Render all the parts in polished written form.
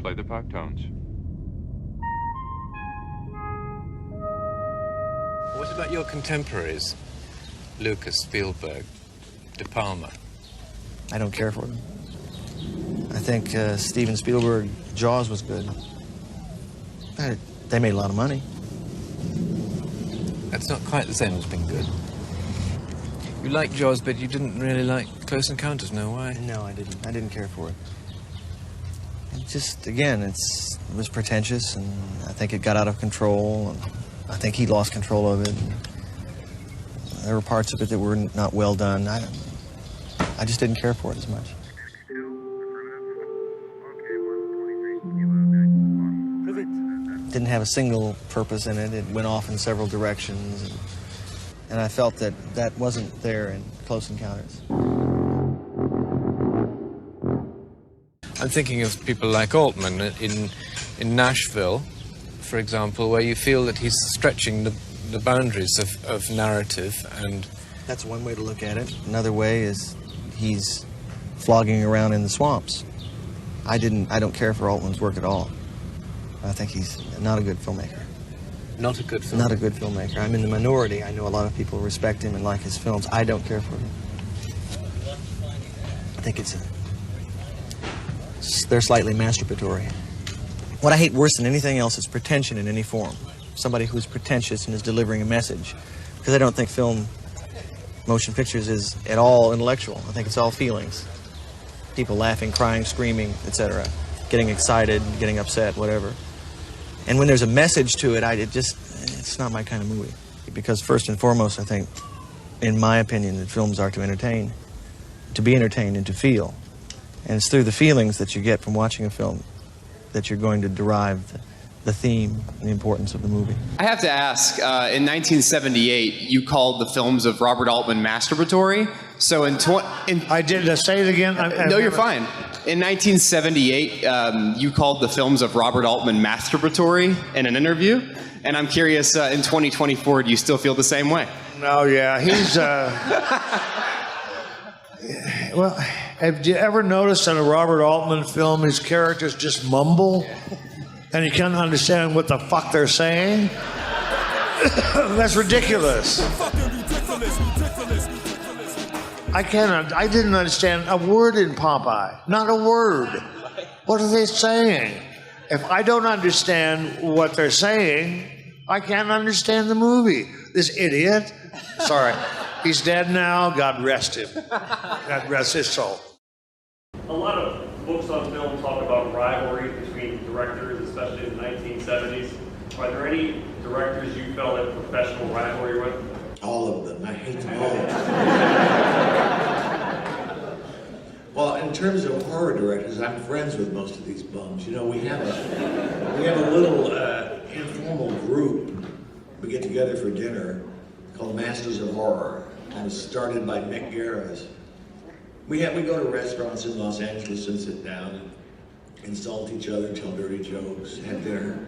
play the part tones. What about your contemporaries? Lucas, Spielberg, De Palma. I don't care for them. I think Steven Spielberg, Jaws was good. They made a lot of money. That's not quite the same as being good. You liked Jaws, but you didn't really like Close Encounters, no? Why? No, I didn't. I didn't care for it. It just, again, it was pretentious, and I think it got out of control, and I think he lost control of it. There were parts of it that were not well done. I just didn't care for it as much. Didn't have a single purpose in it. It went off in several directions, and I felt that that wasn't there in Close Encounters. I'm thinking of people like Altman in Nashville, for example, where you feel that he's stretching the boundaries of narrative. And that's one way to look at it. Another way is he's flogging around in the swamps. I don't care for Altman's work at all. I think he's not a good filmmaker. Not a good filmmaker? Not a good filmmaker. I'm in the minority. I know a lot of people respect him and like his films. I don't care for him. I think they're slightly masturbatory. What I hate worse than anything else is pretension in any form. Somebody who's pretentious and is delivering a message. Because I don't think motion pictures is at all intellectual. I think it's all feelings. People laughing, crying, screaming, etc. Getting excited, getting upset, whatever. And when there's a message to it, it's not my kind of movie. Because first and foremost, I think, in my opinion, that films are to entertain, to be entertained and to feel. And it's through the feelings that you get from watching a film that you're going to derive the theme and the importance of the movie. I have to ask, in 1978, you called the films of Robert Altman masturbatory. So I did. Say it again. No, you're fine. In 1978, you called the films of Robert Altman masturbatory in an interview. And I'm curious, in 2024, do you still feel the same way? No, yeah. He's... Well, have you ever noticed in a Robert Altman film, his characters just mumble? And you can't understand what the fuck they're saying? That's ridiculous. I didn't understand a word in Popeye. Not a word. What are they saying? If I don't understand what they're saying, I can't understand the movie. This idiot. Sorry. He's dead now. God rest him. God rest his soul. A lot of books on film talk about rivalry between directors, especially in the 1970s. Are there any directors you felt a professional rivalry with? All of them. I hate them all. Well, in terms of horror directors, I'm friends with most of these bums. You know, we have a little informal group. We get together for dinner called Masters of Horror. It was started by Mick Garris. We go to restaurants in Los Angeles and sit down and insult each other, tell dirty jokes, have dinner.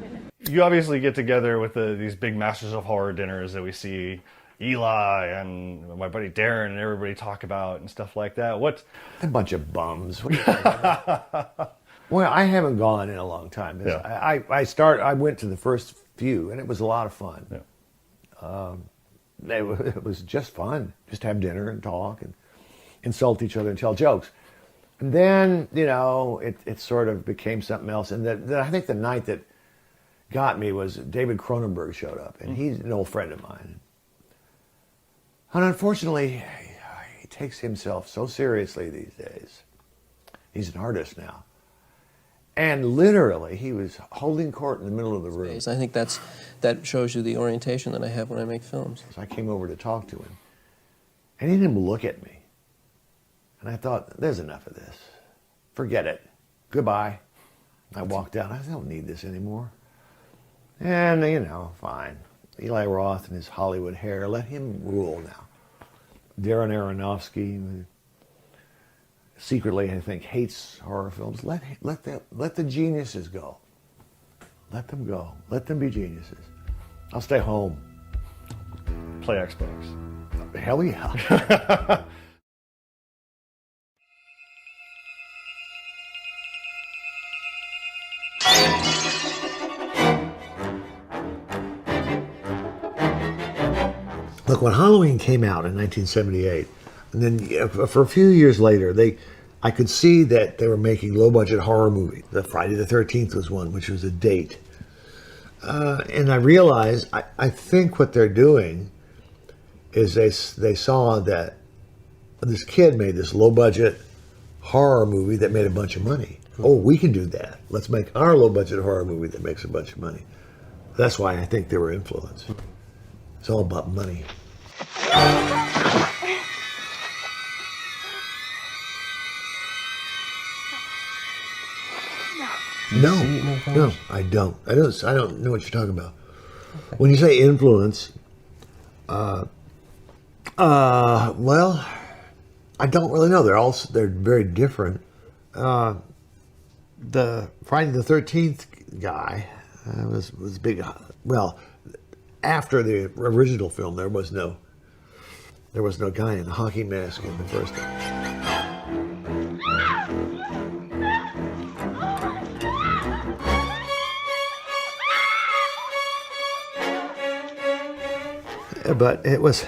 You obviously get together with these big Masters of Horror dinners that we see Eli and my buddy Darren and everybody talk about and stuff like that. What? A bunch of bums. What are you talking about? Well, I haven't gone in a long time. Yeah. I went to the first few and it was a lot of fun. Yeah. It was just fun. Just have dinner and talk and insult each other and tell jokes. And then, you know, it sort of became something else. And I think the night that got me was David Cronenberg showed up. And he's an old friend of mine. And unfortunately, he takes himself so seriously these days. He's an artist now. And literally, he was holding court in the middle of the room. I think that shows you the orientation that I have when I make films. So I came over to talk to him. And he didn't even look at me. And I thought, there's enough of this. Forget it. Goodbye. I walked out. I don't need this anymore. And, you know, fine. Eli Roth and his Hollywood hair, let him rule now. Darren Aronofsky, secretly, I think, hates horror films. Let the geniuses go. Let them go. Let them be geniuses. I'll stay home. Play Xbox. Hell yeah. Look, when Halloween came out in 1978, and then for a few years later, I could see that they were making low-budget horror movies. The Friday the 13th was one, which was a date. And I realized, I think what they're doing is they saw that this kid made this low-budget horror movie that made a bunch of money. Oh, we can do that. Let's make our low-budget horror movie that makes a bunch of money. That's why I think they were influenced. It's all about money. No, I don't. I don't know what you're talking about. Okay. When you say influence, well, I don't really know. They're very different. The Friday the 13th guy was big. Well, after the original film, there was no guy in a hockey mask in the first one. But it was,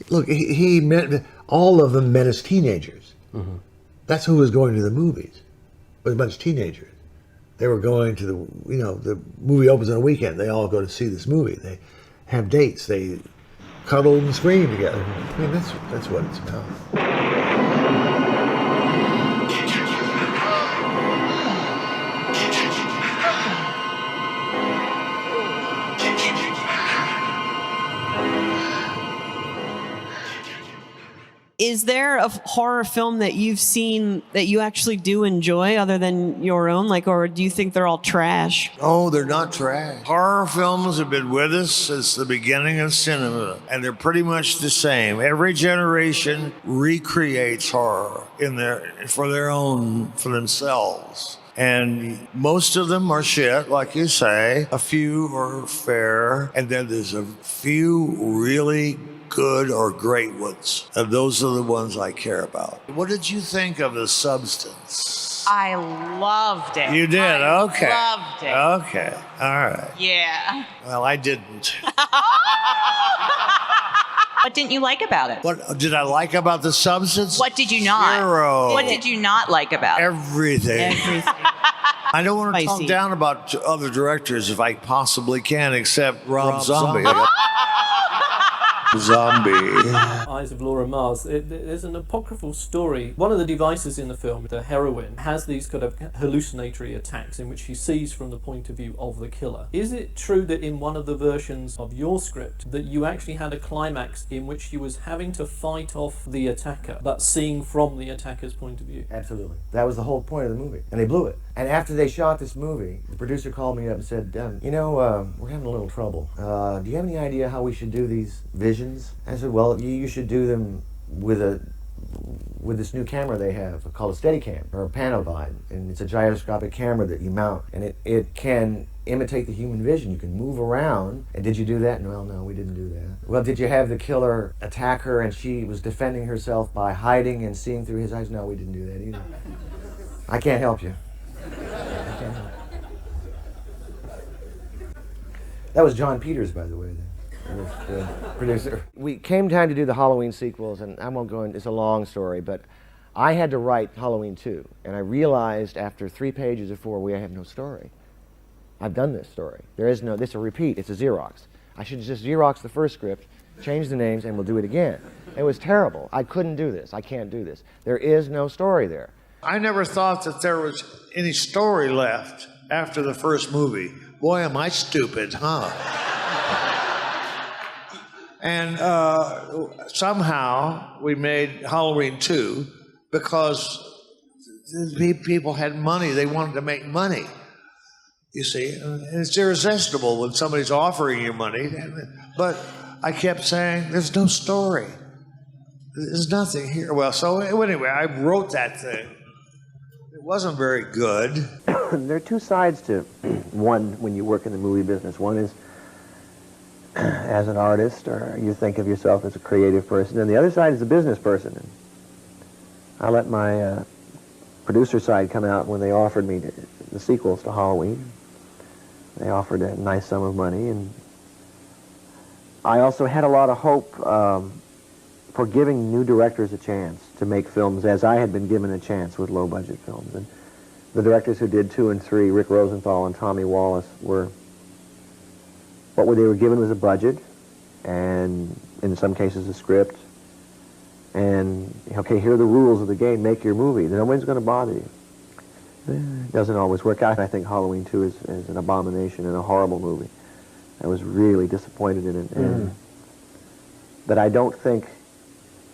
look, he met, all of them met as teenagers. Mm-hmm. That's who was going to the movies. It was a bunch of teenagers. They were going to the movie opens on a weekend. They all go to see this movie. They have dates. They cuddle and scream together. I mean, that's what it's about. Is there a horror film that you've seen that you actually do enjoy other than your own? Like, or do you think they're all trash? Oh, they're not trash. Horror films have been with us since the beginning of cinema, and they're pretty much the same. Every generation recreates horror for themselves. And most of them are shit, like you say. A few are fair, and then there's a few really good or great ones. And those are the ones I care about. What did you think of The Substance? I loved it. You did? Okay. Loved it. Okay. All right. Yeah. Well, I didn't. What didn't you like about it? What did I like about The Substance? What did you not? Zero. What did you not like about it? Everything. I don't want to talk Spicy. down about other directors if I possibly can, except Rob Zombie. Zombie. Eyes of Laura Mars. There's an apocryphal story. One of the devices in the film, the heroine, has these kind of hallucinatory attacks in which she sees from the point of view of the killer. Is it true that in one of the versions of your script that you actually had a climax in which she was having to fight off the attacker, but seeing from the attacker's point of view? Absolutely. That was the whole point of the movie. And they blew it. And after they shot this movie, the producer called me up and said, we're having a little trouble. Do you have any idea how we should do these visions? I said, well, you should do them with this new camera they have called a Steadicam or a Panavision, and it's a gyroscopic camera that you mount, and it can imitate the human vision. You can move around. And did you do that? Well, no, we didn't do that. Well, did you have the killer attack her and she was defending herself by hiding and seeing through his eyes? No, we didn't do that either. I can't help you. That was John Peters, by the way, the producer. We came time to do the Halloween sequels, and I won't go into, it's a long story, but I had to write Halloween 2, and I realized after 3 pages of 4, we have no story. I've done this story. There is no, this is a repeat, it's a Xerox. I should just Xerox the first script, change the names, and we'll do it again. It was terrible. I couldn't do this. I can't do this. There is no story there. I never thought that there was any story left after the first movie. Boy, am I stupid, huh? And somehow we made Halloween 2 because people had money. They wanted to make money, you see. And it's irresistible when somebody's offering you money. But I kept saying, there's no story. There's nothing here. Well, so anyway, I wrote that thing. It wasn't very good. There are two sides to one when you work in the movie business. One is as an artist, or you think of yourself as a creative person, and the other side is a business person. And I let my producer side come out when they offered me the sequels to Halloween. They offered a nice sum of money, and I also had a lot of hope for giving new directors a chance to make films as I had been given a chance with low-budget films. And the directors who did 2 and 3, Rick Rosenthal and Tommy Wallace, what they were given was a budget, and in some cases a script, and, okay, here are the rules of the game, make your movie. No one's going to bother you. It doesn't always work out. I think Halloween 2 is an abomination and a horrible movie. I was really disappointed in it. But I don't think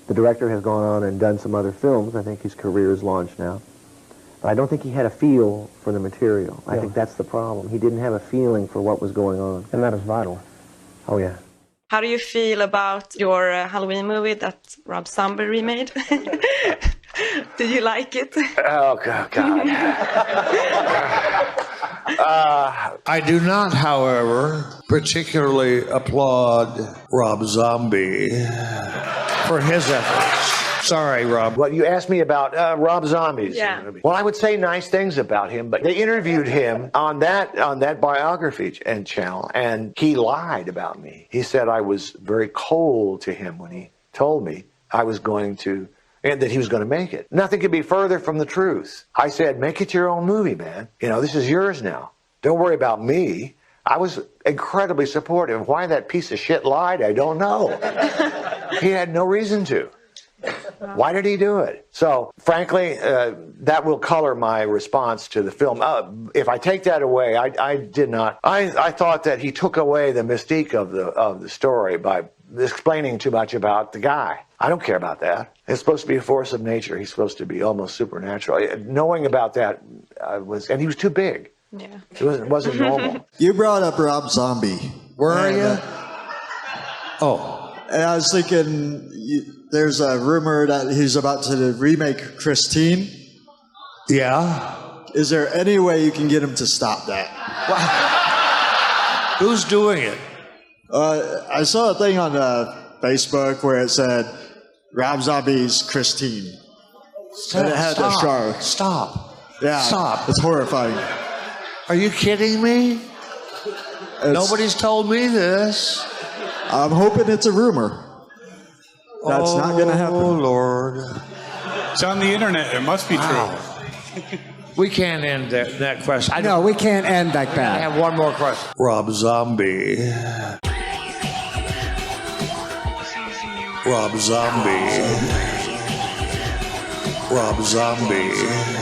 the director has gone on and done some other films. I think his career is launched now. But I don't think he had a feel for the material. I think that's the problem. He didn't have a feeling for what was going on. And that is vital. Oh, yeah. How do you feel about your Halloween movie that Rob Zombie remade? Did you like it? Oh, God. I do not, however, particularly applaud Rob Zombie for his efforts. Sorry, Rob. Well, you asked me about Rob Zombie's movie. Well, I would say nice things about him, but they interviewed him on that biography channel, and he lied about me. He said I was very cold to him when he told me I was going to, and that he was going to make it. Nothing could be further from the truth. I said, make it your own movie, man. You know, this is yours now. Don't worry about me. I was incredibly supportive. Why that piece of shit lied, I don't know. He had no reason to. Why did he do it? So, frankly, that will color my response to the film. If I take that away, I did not. I thought that he took away the mystique of the story by explaining too much about the guy. I don't care about that. It's supposed to be a force of nature. He's supposed to be almost supernatural. Knowing about that and he was too big. Yeah. It wasn't normal. You brought up Rob Zombie. Where are you? Oh. And I was thinking, there's a rumor that he's about to remake Christine. Yeah. Is there any way you can get him to stop that? Who's doing it? I saw a thing on Facebook where it said, Rob Zombie's Christine. And it had a shark. Stop. Yeah. Stop. It's horrifying. Are you kidding me? Nobody's told me this. I'm hoping it's a rumor. That's not going to happen. Oh, Lord. It's on the internet. It must be true. We can't end that question. No, we can't end like that. I have one more question. Rob Zombie. Rob Zombie. Rob Zombie.